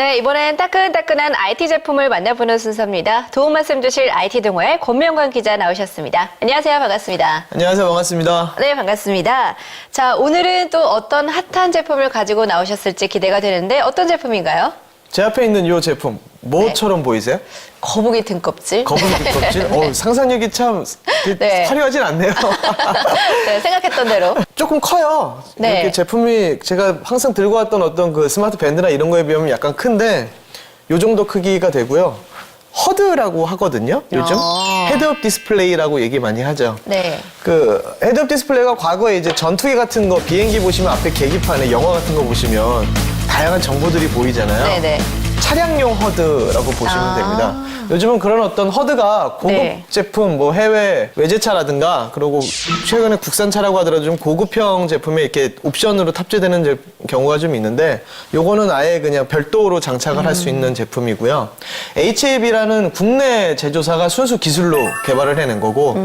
네, 이번엔 따끈따끈한 IT 제품을 만나보는 순서입니다. 도움 말씀 주실 IT 동호회 권명관 기자 나오셨습니다. 안녕하세요. 반갑습니다. 안녕하세요. 반갑습니다. 네, 반갑습니다. 자, 오늘은 또 어떤 핫한 제품을 가지고 나오셨을지 기대가 되는데 어떤 제품인가요? 제 앞에 있는 이 제품 뭐처럼 보이세요? 거북이 등껍질. 거북이 등껍질? 상상력이 참 네. 화려하진 않네요. 네, 생각했던 대로. 조금 커요. 네. 이렇게 제품이 제가 항상 들고 왔던 어떤 그 스마트 밴드나 이런 거에 비하면 약간 큰데 요 정도 크기가 되고요. 허드라고 하거든요. 요즘 헤드업 디스플레이라고 얘기 많이 하죠. 네. 그 헤드업 디스플레이가 과거에 이제 전투기 같은 거 비행기 보시면 앞에 계기판에 영화 같은 거 보시면 다양한 정보들이 보이잖아요. 네네. 차량용 허드라고 보시면 됩니다. 요즘은 그런 어떤 허드가 고급 네. 제품, 뭐 해외 외제차라든가, 그리고 최근에 국산차라고 하더라도 좀 고급형 제품에 이렇게 옵션으로 탑재되는 경우가 좀 있는데, 요거는 아예 그냥 별도로 장착을 할 수 있는 제품이고요. HAB라는 국내 제조사가 순수 기술로 개발을 해낸 거고,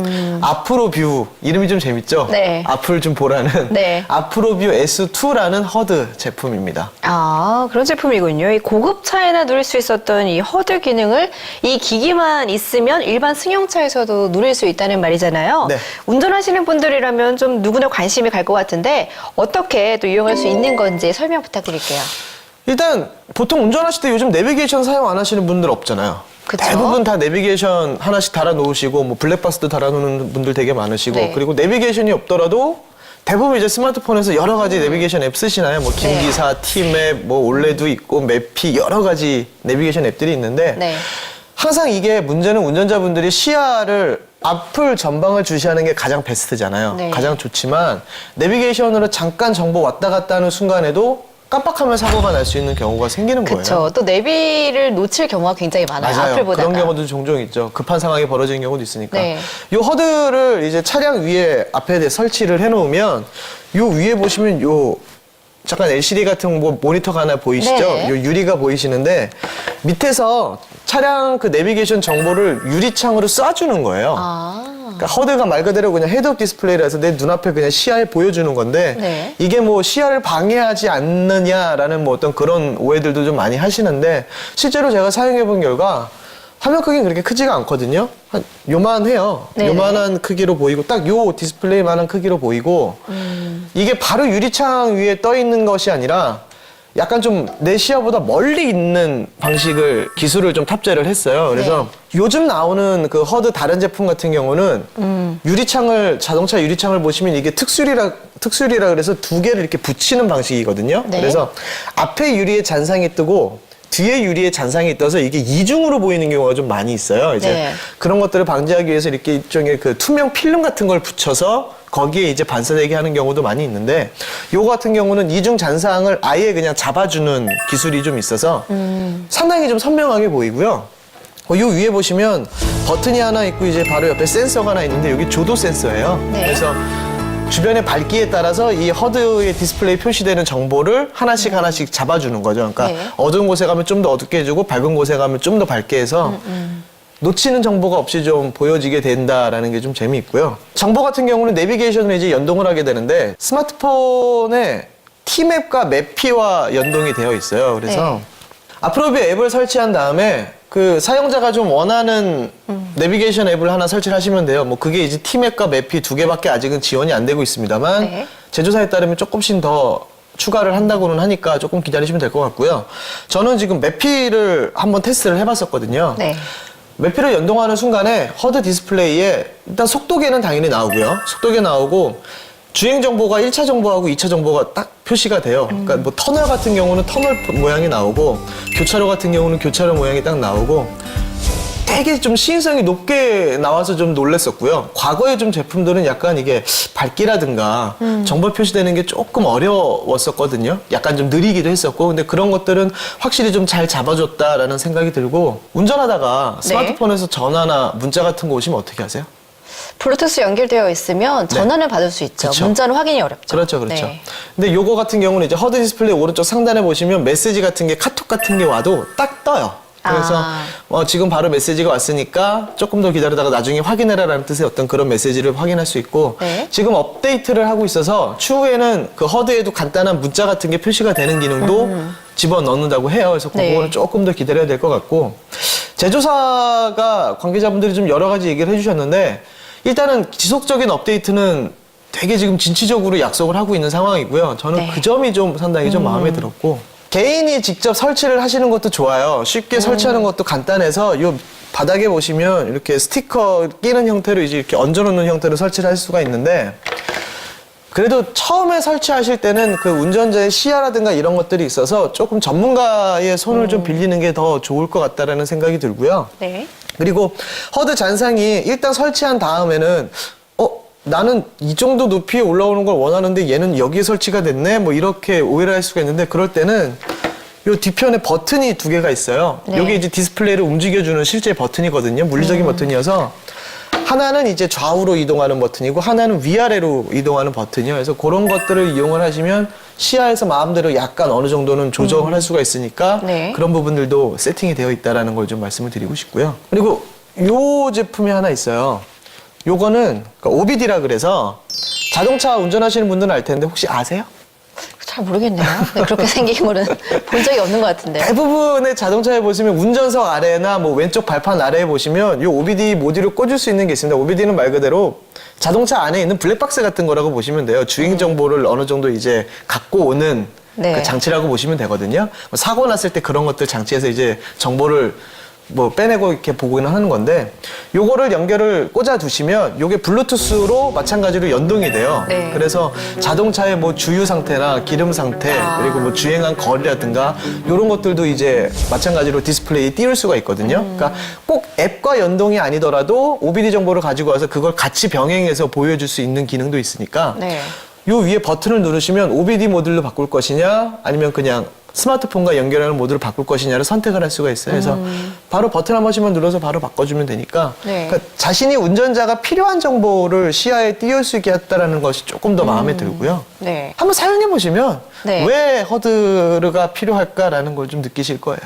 아프로뷰, 이름이 좀 재밌죠? 네. 앞을 좀 보라는 네. 아프로뷰 S2라는 허드 제품입니다. 아, 그런 제품이군요. 이 고급 차에나 누릴 수 있었던 이 허드 기능을 이 기기만 있으면 일반 승용차에서도 누릴 수 있다는 말이잖아요. 네. 운전하시는 분들이라면 좀 누구나 관심이 갈 것 같은데 어떻게 또 이용할 수 있는 건지 설명 부탁드릴게요. 일단 보통 운전하실 때 요즘 내비게이션 사용 안 하시는 분들 없잖아요. 그쵸? 대부분 다 내비게이션 하나씩 달아 놓으시고 뭐 블랙박스도 달아 놓는 분들 되게 많으시고 네. 그리고 내비게이션이 없더라도 대부분 이제 스마트폰에서 여러 가지 내비게이션 앱 쓰시나요? 뭐 김기사, 티맵, 뭐 올레도 있고 매피 여러 가지 내비게이션 앱들이 있는데 네. 항상 이게 문제는 운전자분들이 시야를 앞을 전방을 주시하는 게 가장 베스트잖아요. 네. 가장 좋지만 내비게이션으로 잠깐 정보 왔다 갔다 하는 순간에도 깜빡하면 사고가 날 수 있는 경우가 생기는 거예요. 그렇죠. 또 내비를 놓칠 경우가 굉장히 많아요. 맞아요. 앞을 보다가. 그런 경우도 종종 있죠. 급한 상황이 벌어지는 경우도 있으니까. 네. 요 허드를 이제 차량 위에 앞에 설치를 해놓으면 요 위에 보시면 요 잠깐 LCD 같은 뭐 모니터가 하나 보이시죠? 네. 요 유리가 보이시는데 밑에서 차량 그 내비게이션 정보를 유리창으로 쏴주는 거예요. 그러니까 허드가 말 그대로 그냥 헤드업 디스플레이라서 내 눈앞에 그냥 시야에 보여주는 건데 네. 이게 뭐 시야를 방해하지 않느냐라는 뭐 어떤 그런 오해들도 좀 많이 하시는데 실제로 제가 사용해 본 결과 화면 크기는 그렇게 크지가 않거든요. 한 요만해요. 네네. 요만한 크기로 보이고 딱 요 디스플레이만한 크기로 보이고 이게 바로 유리창 위에 떠 있는 것이 아니라 약간 좀 내 시야보다 멀리 있는 방식을 기술을 좀 탑재를 했어요. 그래서 요즘 나오는 그 허드 다른 제품 같은 경우는 유리창을 자동차 유리창을 보시면 이게 특수리라 그래서 두 개를 이렇게 붙이는 방식이거든요. 네. 그래서 앞에 유리에 잔상이 뜨고 뒤에 유리에 잔상이 떠서 이게 이중으로 보이는 경우가 좀 많이 있어요. 이제 네. 그런 것들을 방지하기 위해서 이렇게 일종의 그 투명 필름 같은 걸 붙여서 거기에 이제 반사되게 하는 경우도 많이 있는데 요거 같은 경우는 이중 잔상을 아예 그냥 잡아주는 기술이 좀 있어서 상당히 좀 선명하게 보이고요. 요 위에 보시면 버튼이 하나 있고 이제 바로 옆에 센서가 하나 있는데 여기 조도 센서예요. 네. 그래서 주변의 밝기에 따라서 이 허드의 디스플레이 표시되는 정보를 하나씩 하나씩 잡아주는 거죠. 그러니까 네. 어두운 곳에 가면 좀 더 어둡게 해주고 밝은 곳에 가면 좀 더 밝게 해서 놓치는 정보가 없이 좀 보여지게 된다라는 게 좀 재미있고요. 정보 같은 경우는 내비게이션을 이제 연동을 하게 되는데 스마트폰에 티맵과 매피와 연동이 되어 있어요. 그래서 아프로뷰 앱을 설치한 다음에 그 사용자가 좀 원하는 내비게이션 앱을 하나 설치를 하시면 돼요. 뭐 그게 이제 티맵과 매피 두 개밖에 아직은 지원이 안 되고 있습니다만 네. 제조사에 따르면 조금씩 더 추가를 한다고는 하니까 조금 기다리시면 될 것 같고요. 저는 지금 매피를 한번 테스트를 해봤었거든요. 네. 매피를 연동하는 순간에 허드 디스플레이에 일단 속도계는 당연히 나오고요. 속도계 나오고 주행 정보가 1차 정보하고 2차 정보가 딱 표시가 돼요. 그러니까 뭐 터널 같은 경우는 터널 모양이 나오고 교차로 같은 경우는 교차로 모양이 딱 나오고 되게 좀 시인성이 높게 나와서 좀 놀랬었고요. 과거에 좀 제품들은 약간 이게 밝기라든가 정보 표시되는 게 조금 어려웠었거든요. 약간 좀 느리기도 했었고 근데 그런 것들은 확실히 좀 잘 잡아줬다라는 생각이 들고 운전하다가 스마트폰에서 전화나 문자 같은 거 오시면 어떻게 하세요? 블루투스 연결되어 있으면 전화는 받을 수 있죠. 그쵸. 문자는 확인이 어렵죠. 그렇죠. 네. 근데 요거 같은 경우는 이제 허드 디스플레이 오른쪽 상단에 보시면 메시지 같은 게 카톡 같은 게 와도 딱 떠요. 그래서 지금 바로 메시지가 왔으니까 조금 더 기다리다가 나중에 확인해라라는 뜻의 어떤 그런 메시지를 확인할 수 있고 네. 지금 업데이트를 하고 있어서 추후에는 그 허드에도 간단한 문자 같은 게 표시가 되는 기능도 집어넣는다고 해요. 그래서 그거는 네. 조금 더 기다려야 될 것 같고 제조사가 관계자분들이 좀 여러 가지 얘기를 해주셨는데 일단은 지속적인 업데이트는 되게 지금 진취적으로 약속을 하고 있는 상황이고요. 저는 네. 그 점이 좀 상당히 좀 마음에 들었고 개인이 직접 설치를 하시는 것도 좋아요. 쉽게 설치하는 것도 간단해서 요 바닥에 보시면 이렇게 스티커 끼는 형태로 이제 이렇게 얹어놓는 형태로 설치를 할 수가 있는데 그래도 처음에 설치하실 때는 그 운전자의 시야라든가 이런 것들이 있어서 조금 전문가의 손을 좀 빌리는 게 더 좋을 것 같다라는 생각이 들고요. 네. 그리고 허드 잔상이 일단 설치한 다음에는 나는 이 정도 높이에 올라오는 걸 원하는데 얘는 여기에 설치가 됐네? 뭐 이렇게 오해를 할 수가 있는데 그럴 때는 요 뒤편에 버튼이 두 개가 있어요. 네. 여기 이제 디스플레이를 움직여주는 실제 버튼이거든요. 물리적인 버튼이어서 하나는 이제 좌우로 이동하는 버튼이고 하나는 위아래로 이동하는 버튼이요. 그래서 그런 것들을 이용을 하시면 시야에서 마음대로 약간 어느 정도는 조정을 할 수가 있으니까 네. 그런 부분들도 세팅이 되어 있다는 걸 좀 말씀을 드리고 싶고요. 그리고 요 제품이 하나 있어요. 요거는 OBD라 그래서 자동차 운전하시는 분들은 알 텐데 혹시 아세요? 잘 모르겠네요. 네, 그렇게 생긴 거는 본 적이 없는 것 같은데. 대부분의 자동차에 보시면 운전석 아래나 뭐 왼쪽 발판 아래에 보시면 이 OBD 모듈을 꽂을 수 있는 게 있습니다. OBD는 말 그대로 자동차 안에 있는 블랙박스 같은 거라고 보시면 돼요. 주행 정보를 어느 정도 이제 갖고 오는 네. 그 장치라고 보시면 되거든요. 사고 났을 때 그런 것들 장치에서 이제 정보를 뭐 빼내고 이렇게 보고는 하는 건데 요거를 연결을 꽂아 두시면 요게 블루투스로 마찬가지로 연동이 돼요. 네. 그래서 자동차의 뭐 주유 상태나 기름 상태 그리고 뭐 주행한 거리라든가 요런 것들도 이제 마찬가지로 디스플레이에 띄울 수가 있거든요. 그러니까 꼭 앱과 연동이 아니더라도 OBD 정보를 가지고 와서 그걸 같이 병행해서 보여줄 수 있는 기능도 있으니까 네. 요 위에 버튼을 누르시면 OBD 모듈로 바꿀 것이냐 아니면 그냥 스마트폰과 연결하는 모드를 바꿀 것이냐를 선택을 할 수가 있어요. 그래서 바로 버튼 한 번씩만 눌러서 바로 바꿔주면 되니까 네. 그러니까 자신이 운전자가 필요한 정보를 시야에 띄울 수 있게 했다는 것이 조금 더 마음에 들고요. 네. 한번 사용해 보시면 네. 왜 허드가 필요할까라는 걸 좀 느끼실 거예요.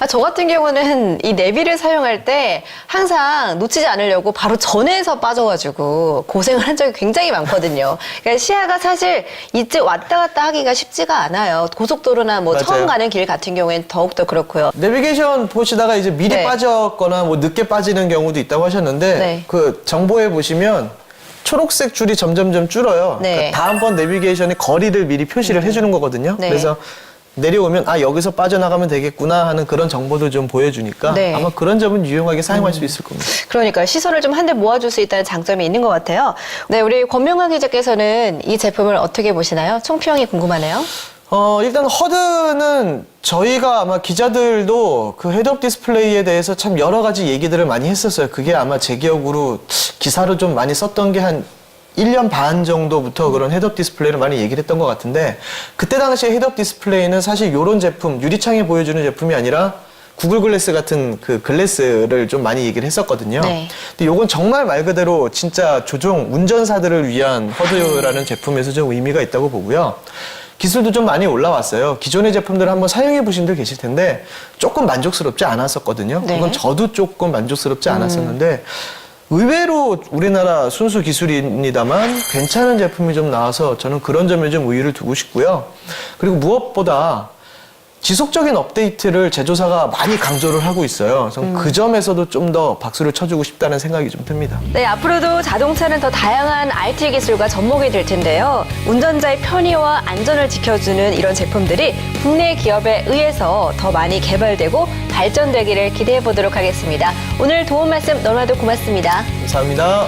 저 같은 경우는 이 내비를 사용할 때 항상 놓치지 않으려고 바로 전에서 빠져가지고 고생을 한 적이 굉장히 많거든요. 그러니까 시야가 사실 이제 왔다 갔다 하기가 쉽지가 않아요. 고속도로나 뭐 맞아요. 처음 가는 길 같은 경우엔 더욱더 그렇고요. 내비게이션 보시다가 이제 미리 네. 빠졌거나 뭐 늦게 빠지는 경우도 있다고 하셨는데 네. 그 정보에 보시면 초록색 줄이 점점점 줄어요. 네. 그러니까 다음번 내비게이션의 거리를 미리 표시를 해주는 거거든요. 네. 그래서 내려오면 여기서 빠져나가면 되겠구나 하는 그런 정보도 좀 보여주니까 네. 아마 그런 점은 유용하게 사용할 수 있을 겁니다. 그러니까 시선을 좀 한데 모아줄 수 있다는 장점이 있는 것 같아요. 네, 우리 권명광 기자께서는 이 제품을 어떻게 보시나요? 총평이 궁금하네요. 일단 허드는 저희가 아마 기자들도 그 헤드업 디스플레이에 대해서 참 여러 가지 얘기들을 많이 했었어요. 그게 아마 제 기억으로 기사로 좀 많이 썼던 게 한 1년 반 정도부터 그런 헤드업 디스플레이를 많이 얘기를 했던 것 같은데 그때 당시에 헤드업 디스플레이는 사실 이런 제품, 유리창에 보여주는 제품이 아니라 구글 글래스 같은 그 글래스를 좀 많이 얘기를 했었거든요. 네. 근데 요건 정말 말 그대로 진짜 조종 운전사들을 위한 허드라는 제품에서 좀 의미가 있다고 보고요. 기술도 좀 많이 올라왔어요. 기존의 제품들을 한번 사용해 보신 분들 계실 텐데 조금 만족스럽지 않았었거든요. 네. 그건 저도 조금 만족스럽지 않았었는데 의외로 우리나라 순수 기술입니다만 괜찮은 제품이 좀 나와서 저는 그런 점에 좀 의의를 두고 싶고요. 그리고 무엇보다 지속적인 업데이트를 제조사가 많이 강조를 하고 있어요. 그래서 그 점에서도 좀 더 박수를 쳐주고 싶다는 생각이 좀 듭니다. 네, 앞으로도 자동차는 더 다양한 IT 기술과 접목이 될 텐데요. 운전자의 편의와 안전을 지켜주는 이런 제품들이 국내 기업에 의해서 더 많이 개발되고 발전되기를 기대해 보도록 하겠습니다. 오늘 도움 말씀 너무나도 고맙습니다. 감사합니다.